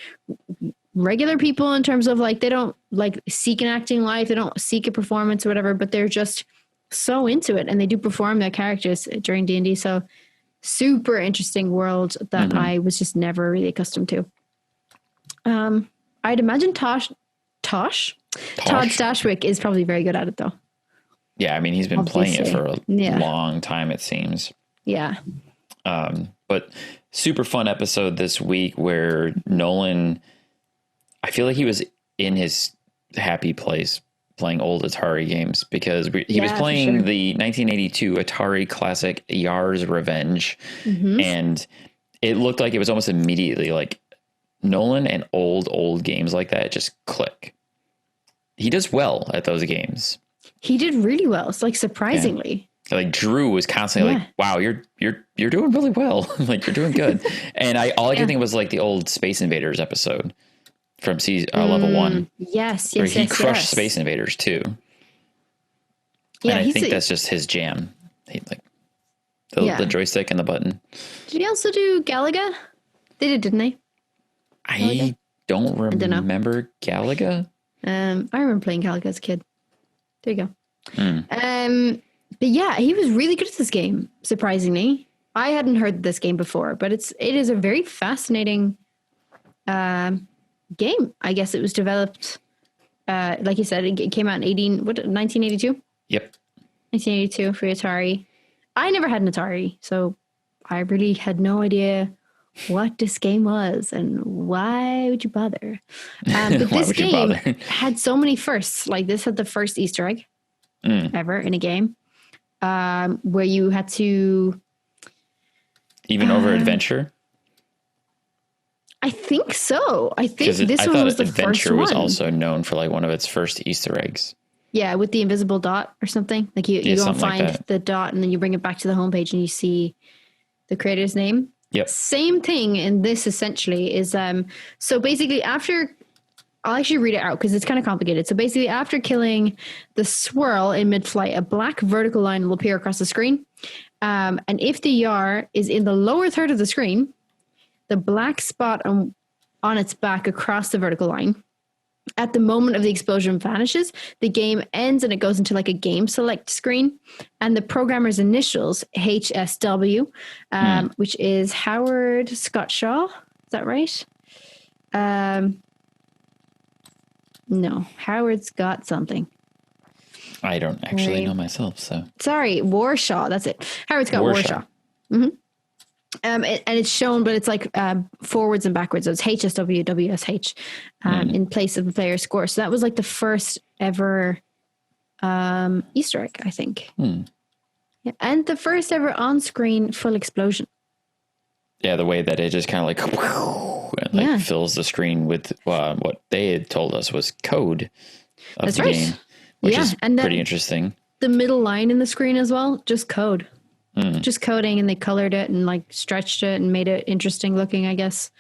regular people in terms of like, they don't like seek an acting life. They don't seek a performance or whatever, but they're just so into it and they do perform their characters during D&D. So super interesting world that I was just never really accustomed to. I'd imagine Todd Stashwick is probably very good at it though. Yeah, I mean, he's been playing it for a long time, it seems. Yeah. But super fun episode this week where Nolan, I feel like he was in his happy place playing old Atari games, because he was playing the 1982 Atari classic Yar's Revenge. And it looked like it was almost immediately like Nolan and old games like that just click. He does well at those games. He did really well. It's like surprisingly. Yeah. Like Drew was constantly like, wow, you're doing really well. Like you're doing good. And all I could think was like the old Space Invaders episode from level 1. Yes. Where he crushed Space Invaders too. Yeah. And I think that's just his jam. He like the joystick and the button. Did he also do Galaga? They did, didn't they? I don't remember Galaga. I remember playing Galaga as a kid. There you go. But yeah, he was really good at this game, surprisingly. I hadn't heard this game before, but it is a very fascinating game. I guess it was developed, like you said, it came out in 1982? Yep. 1982 for Atari. I never had an Atari, so I really had no idea what this game was and why would you bother. But this game had so many firsts. Like this had the first Easter egg ever in a game, where you had to even over adventure. I think so. I think this one was the first one. Adventure was also known for like one of its first Easter eggs. Yeah, with the invisible dot or something. Like you go and find the dot and then you bring it back to the homepage and you see the creator's name. Yep. Same thing in this essentially is, so basically I'll actually read it out because it's kind of complicated. So basically after killing the swirl in mid-flight, a black vertical line will appear across the screen. And if the Yar is in the lower third of the screen, the black spot on its back across the vertical line, at the moment of the explosion vanishes, the game ends and it goes into like a game select screen, and the programmer's initials, HSW, which is Howard Scott Shaw. Is that right? No, Howard Scott something. I don't actually know myself, so. Sorry, Warshaw. That's it. Howard Scott Warshaw. Mm-hmm. And it's shown, but it's like forwards and backwards. So it's HSW, WSH in place of the player score. So that was like the first ever Easter egg, I think. Yeah. And the first ever on-screen full explosion. Yeah, the way that it just kind of like fills the screen with what they had told us was code of the game, which is pretty interesting. The middle line in the screen as well, just code. Just coding, and they colored it and like stretched it and made it interesting looking, I guess.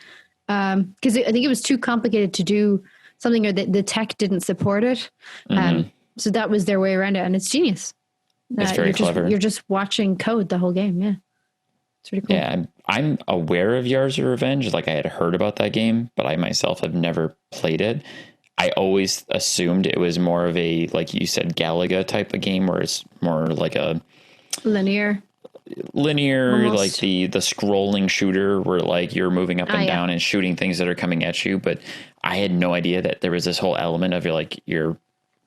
Because I think it was too complicated to do something, or the tech didn't support it. So that was their way around it, and it's genius. It's very clever. You're just watching code the whole game. Yeah, it's really cool. Yeah, I'm aware of Yar's Revenge. Like I had heard about that game, but I myself have never played it. I always assumed it was more of a, like you said, Galaga type of game, where it's more like a linear almost. Like the scrolling shooter where like you're moving up and down and shooting things that are coming at you. But I had no idea that there was this whole element of your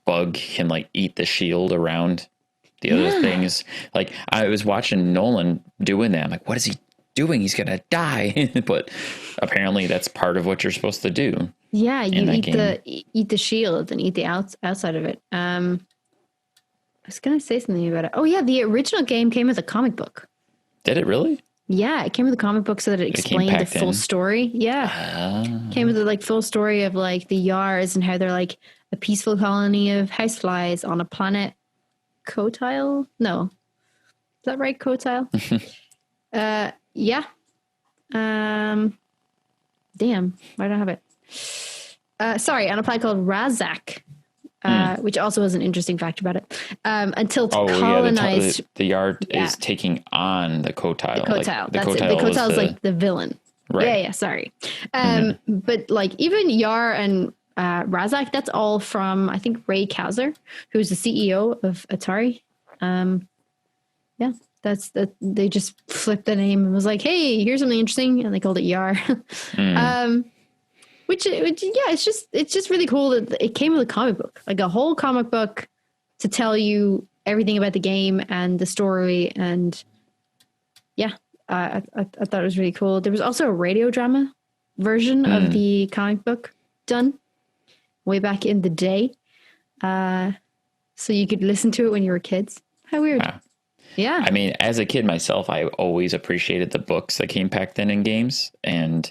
bug can like eat the shield around the other things. Like I was watching Nolan doing that. I'm like, what is he doing? He's gonna die. But apparently that's part of what you're supposed to do. Yeah, you eat the shield and eat the outside of it. I was going to say something about it. Oh, yeah. The original game came with a comic book. Did it really? Yeah, it came with a comic book so that it explained the full story. Yeah. Came with the like full story of like the Yars and how they're like a peaceful colony of houseflies on a planet Kotile? No. Is that right, Kotile? Yeah. Damn, why don't I have it? Sorry, on a planet called Razak. Which also has an interesting fact about it. Until to colonize... the Yard is taking on the Kotile. The Kotile. That's it. The Kotile is like the villain. Right. Yeah, sorry. But like even Yar and Razak, that's all from, I think, Ray Kouser, who's the CEO of Atari. Yeah, that's that. They just flipped the name and was like, hey, here's something interesting. And they called it Yar. Which, yeah, it's just really cool that it came with a comic book, like a whole comic book to tell you everything about the game and the story. And yeah, I thought it was really cool. There was also a radio drama version of the comic book done way back in the day. So you could listen to it when you were kids. How weird. Wow. Yeah. I mean, as a kid myself, I always appreciated the books that came packed in games. And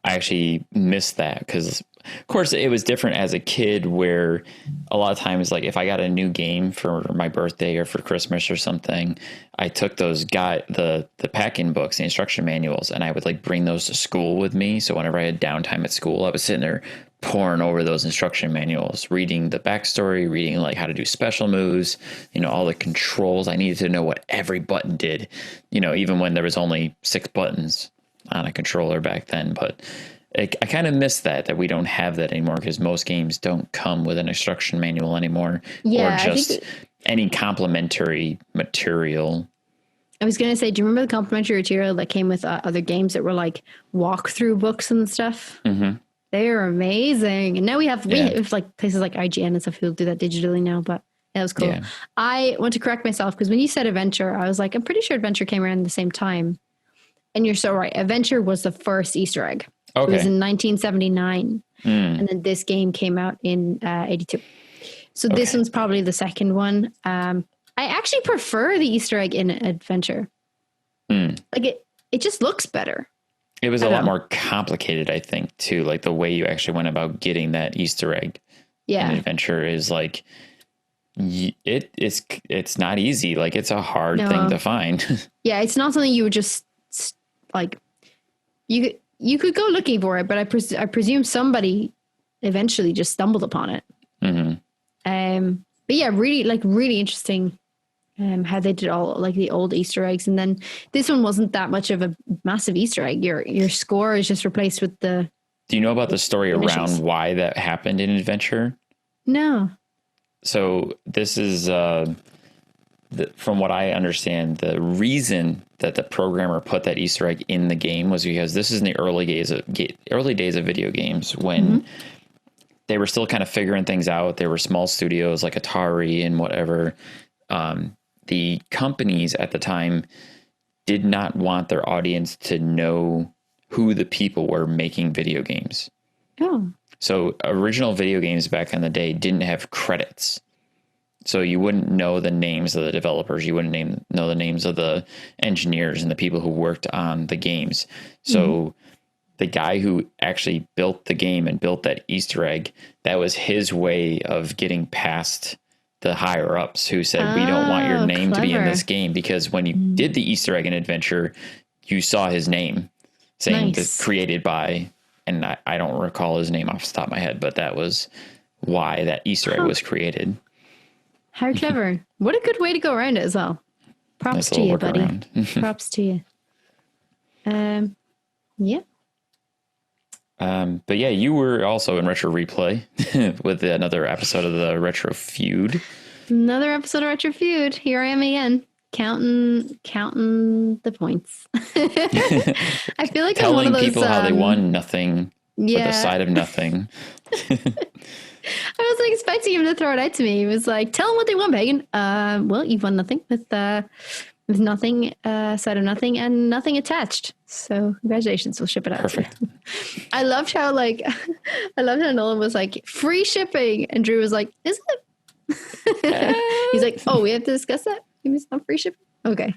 I actually missed that because, of course, it was different as a kid where a lot of times, like if I got a new game for my birthday or for Christmas or something, I took those the pack-in books, the instruction manuals, and I would like bring those to school with me. So whenever I had downtime at school, I was sitting there pouring over those instruction manuals, reading the backstory, reading like how to do special moves, all the controls. I needed to know what every button did, even when there was only 6 buttons on a controller back then. But I kind of miss that we don't have that anymore because most games don't come with an instruction manual anymore, or just any complimentary material. I was going to say, do you remember the complimentary material that came with other games that were like walkthrough books and stuff? Mm-hmm. They're amazing. And now we have like places like IGN and stuff who'll do that digitally now, but that was cool. Yeah. I want to correct myself because when you said Adventure, I was like, I'm pretty sure Adventure came around the same time. And you're so right. Adventure was the first Easter egg. Okay. It was in 1979. And then this game came out in 82. So this one's probably the second one. I actually prefer the Easter egg in Adventure. Like it just looks better. It was a lot more complicated, I think, too. Like the way you actually went about getting that Easter egg in Adventure is like, it's not easy. Like it's a hard thing to find. Yeah, it's not something you would just like. You could go looking for it, but I presume somebody eventually just stumbled upon it. Mm-hmm. But yeah, really interesting. How they did all like the old Easter eggs, and then this one wasn't that much of a massive Easter egg. Your score is just replaced with the. Do you know about the story around why that happened in Adventure? No. So this is, from what I understand, the reason that the programmer put that Easter egg in the game was because this is in the early days of video games when they were still kind of figuring things out. There were small studios like Atari and whatever. The companies at the time did not want their audience to know who the people were making video games. Oh. So original video games back in the day didn't have credits. So you wouldn't know the names of the developers. You wouldn't know the names of the engineers and the people who worked on the games. So the guy who actually built the game and built that Easter egg, that was his way of getting past the higher ups who said, we don't want your name to be in this game, because when you did the Easter egg in Adventure, you saw his name saying created by, and I don't recall his name off the top of my head, but that was why that Easter egg was created. How clever. What a good way to go around it as well. Props to you, buddy. Props to you. Yeah. But yeah, you were also in Retro Replay with another episode of the Retro Feud. Another episode of Retro Feud. Here I am again, counting the points. I feel like telling I'm one of those, people how they won nothing with a side of nothing. I was like expecting him to throw it out to me. He was like, "Tell them what they won, Pagan." Well, you've won nothing with nothing, side of nothing, and nothing attached. So congratulations, we'll ship it out. Perfect. I loved how Nolan was like, free shipping, and Drew was like, is it? He's like, oh, we have to discuss that? It's not free shipping? Okay.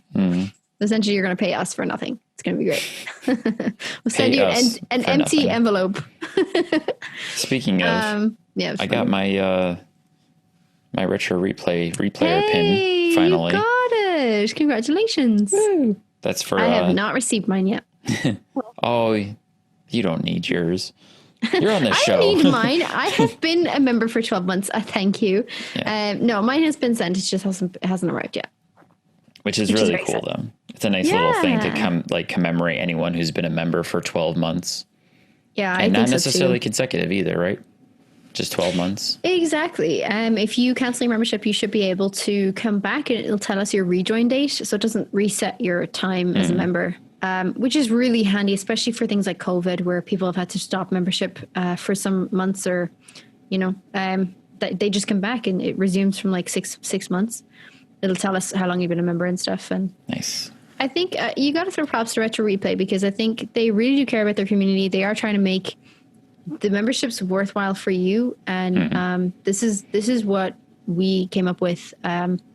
Essentially, you're going to pay us for nothing. It's going to be great. We'll send you an empty envelope. Speaking of, I got my my retro replayer pin finally. You got it! Congratulations! Woo. That's for. I have not received mine yet. Oh, you don't need yours. You're on this show. I need mine. I have been a member for 12 months. Thank you. Yeah. No, mine has been sent. It just hasn't arrived yet. Which is really cool, though. It's a nice little thing to commemorate anyone who's been a member for 12 months. Yeah, and not necessarily consecutive either, right? Just 12 months. Exactly. If you cancel your membership, you should be able to come back and it'll tell us your rejoin date, so it doesn't reset your time as a member. Which is really handy, especially for things like COVID, where people have had to stop membership for some months, or they just come back and it resumes from like six months. It'll tell us how long you've been a member and stuff. And nice. I think you got to throw props to Retro Replay, because I think they really do care about their community. They are trying to make the memberships worthwhile for you, and this is what we came up with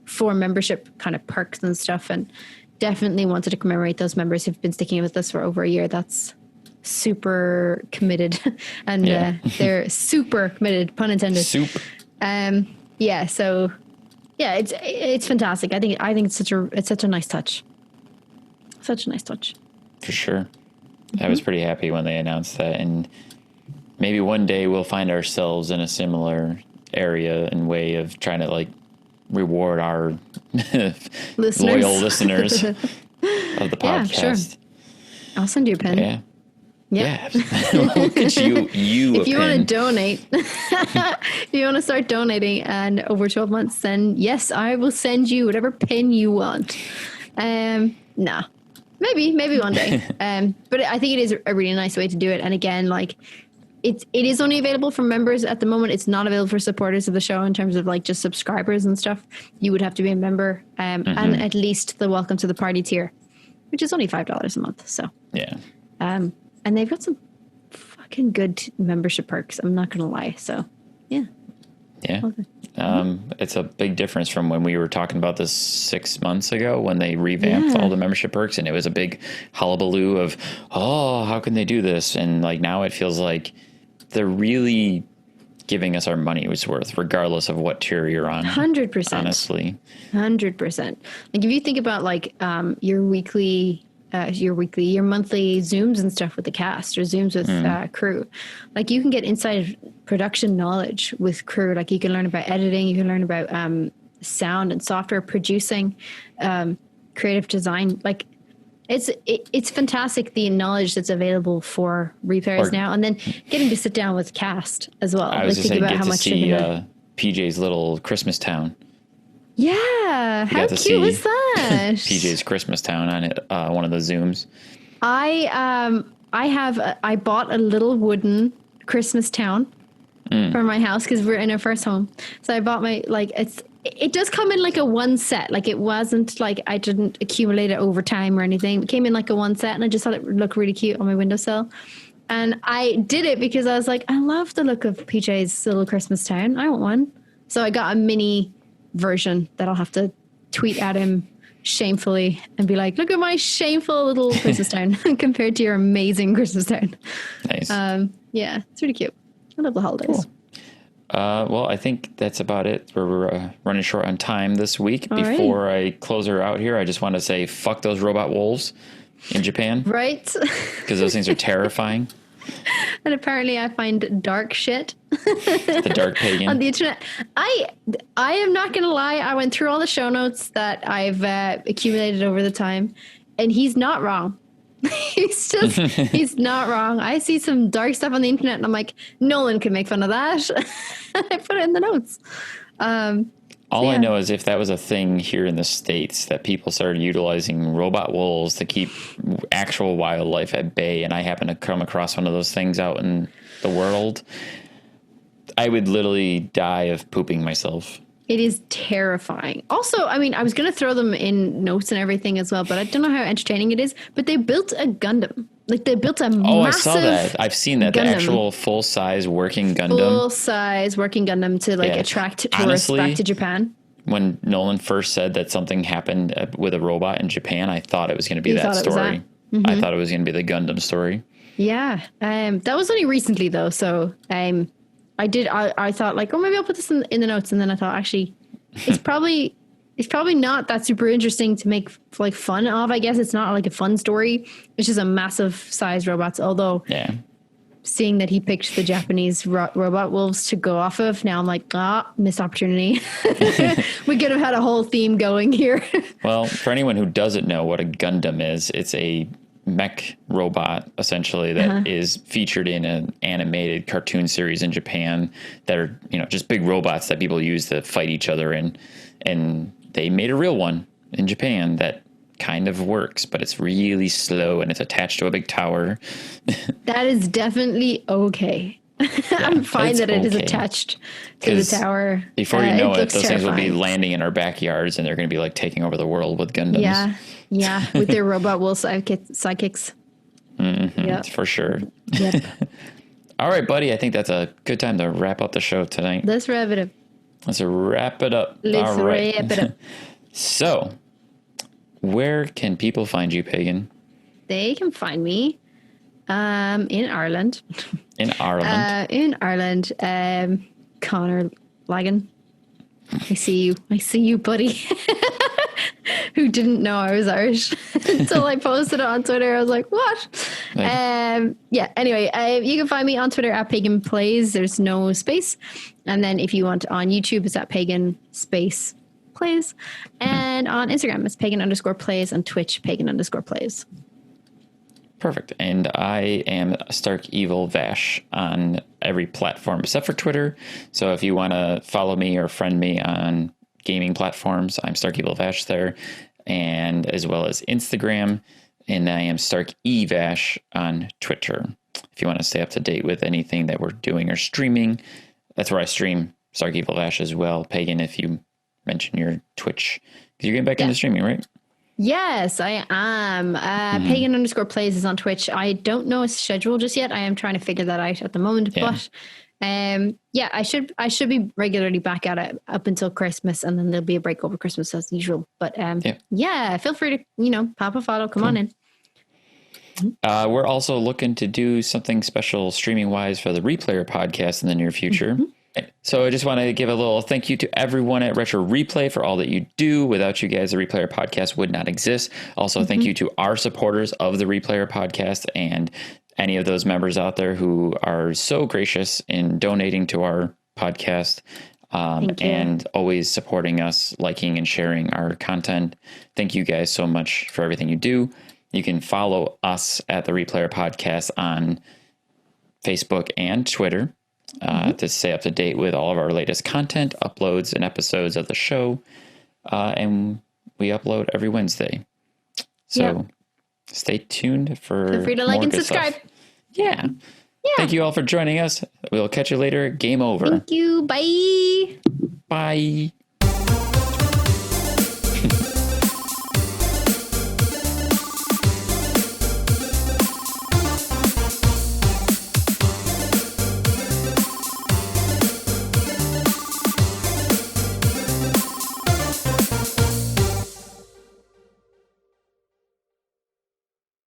for membership kind of perks and stuff, and definitely wanted to commemorate those members who've been sticking with us for over a year. That's super committed, and they're super committed, pun intended. Soup. Yeah. So yeah, it's fantastic. I think it's such a nice touch. Such a nice touch. For sure. I was pretty happy when they announced that, and maybe one day we'll find ourselves in a similar area and way of trying to reward our loyal listeners of the podcast. Yeah, sure. I'll send you a pen. Yeah. Look at you. If you want to donate, if you want to start donating and over 12 months, then yes, I will send you whatever pen you want. Nah, maybe one day. But I think it is a really nice way to do it. And again, it is only available for members at the moment. It's not available for supporters of the show in terms of just subscribers and stuff. You would have to be a member, and at least the welcome to the party tier, which is only $5 a month. So yeah. And they've got some fucking good membership perks. I'm not going to lie. So yeah. Yeah. It's a big difference from when we were talking about this 6 months ago, when they revamped all the membership perks, and it was a big hullabaloo of, how can they do this? And now it feels like they're really giving us our money's worth, regardless of what tier you're on. 100%. Honestly. 100%. If you think about your monthly Zooms and stuff with the cast, or Zooms with crew, you can get inside production knowledge with crew. You can learn about editing, you can learn about sound and software producing, creative design. It's fantastic, the knowledge that's available for replayers now, and then getting to sit down with cast as well. I was just saying, get to see PJ's little Christmas Town. Yeah, how cute was that? PJ's Christmas Town on one of the Zooms. I bought a little wooden Christmas Town for my house, because we're in our first home. So I bought it does come in a one set. It wasn't I didn't accumulate it over time or anything. It came in a one set, and I just thought it would look really cute on my windowsill. And I did it because I was I love the look of PJ's little Christmas Town. I want one. So I got a mini version that I'll have to tweet at him shamefully and be like, look at my shameful little Christmas Town compared to your amazing Christmas Town. Nice. Yeah, it's really cute. I love the holidays. Cool. Well, I think that's about it. We're running short on time this week. Before I close her out here, I just want to say, fuck those robot wolves in Japan. Right. Because those things are terrifying. And apparently I find dark shit. The dark pagan. On the internet. I am not going to lie. I went through all the show notes that I've accumulated over the time, and he's not wrong. He's not wrong. I see some dark stuff on the internet, and I'm like, Nolan could make fun of that. I put it in the notes. All I know is, if that was a thing here in the States, that people started utilizing robot wolves to keep actual wildlife at bay, and I happen to come across one of those things out in the world, I would literally die of pooping myself. It is terrifying. Also, I mean, I was going to throw them in notes and everything as well, but I don't know how entertaining it is. But they built a Gundam. They built a massive I saw that. I've seen that. Gundam. The actual full-size working Gundam. Full-size working Gundam to attract tourists back to Japan. when Nolan first said that something happened with a robot in Japan, I thought it was going to be that story. I thought it was going to be the Gundam story. Yeah. That was only recently though. So I thought like, oh, maybe I'll put this in the notes. And then I thought, actually, it's probably not that super interesting to make like fun of. I guess it's not like a fun story. It's just a massive size robots. Although seeing that he picked the Japanese robot wolves to go off of, now I'm like, missed opportunity. We could have had a whole theme going here. Well, for anyone who doesn't know what a Gundam is, it's a mech robot essentially that is featured in an animated cartoon series in Japan that are, just big robots that people use to fight each other in. And they made a real one in Japan that kind of works, but it's really slow and it's attached to a big tower. That is definitely okay. I'm fine that it is attached to the tower. Before you know it, those things will be landing in our backyards and they're going to be like taking over the world with Gundams. Yeah, with their robot wolf sidekicks. For sure. Yep. All right, buddy. I think that's a good time to wrap up the show tonight. Let's wrap it up. All right. So, where can people find you, Pagan? They can find me in Ireland. In Ireland. Connor Lagan. I see you, buddy. Who didn't know I was Irish until I posted it on Twitter. I was like, what? Anyway, you can find me on Twitter at Pagan Plays. There's no space. And then if you want on YouTube, it's at Pagan Space Plays. And on Instagram, it's Pagan_Plays. On Twitch, Pagan_Plays. Perfect. And I am Stark Evil Vash on every platform except for Twitter. So if you want to follow me or friend me on gaming platforms, I'm Stark Evil Vash there, and as well as Instagram. And I am Stark E Vash on Twitter. If you want to stay up to date with anything that we're doing or streaming, that's where I stream Stark Evil Vash as well. Pagan, if you mention your Twitch, because you're getting back into streaming, right? Yes, I am. Pagan_Plays is on Twitch. I don't know a schedule just yet. I am trying to figure that out at the moment. But I should be regularly back at it up until Christmas, and then there'll be a break over Christmas as usual. But feel free to pop a follow. Come on in. We're also looking to do something special streaming wise for the Replayer podcast in the near future. So I just want to give a little thank you to everyone at Retro Replay for all that you do. Without you guys, the Replayer podcast would not exist. Also, thank you to our supporters of the Replayer podcast and any of those members out there who are so gracious in donating to our podcast and always supporting us, liking and sharing our content. Thank you guys so much for everything you do. You can follow us at the Replayer podcast on Facebook and Twitter. To stay up to date with all of our latest content, uploads, and episodes of the show. And we upload every Wednesday. So stay tuned for feel free to like and subscribe. Stuff. Yeah. Thank you all for joining us. We'll catch you later. Game over. Thank you. Bye. Bye.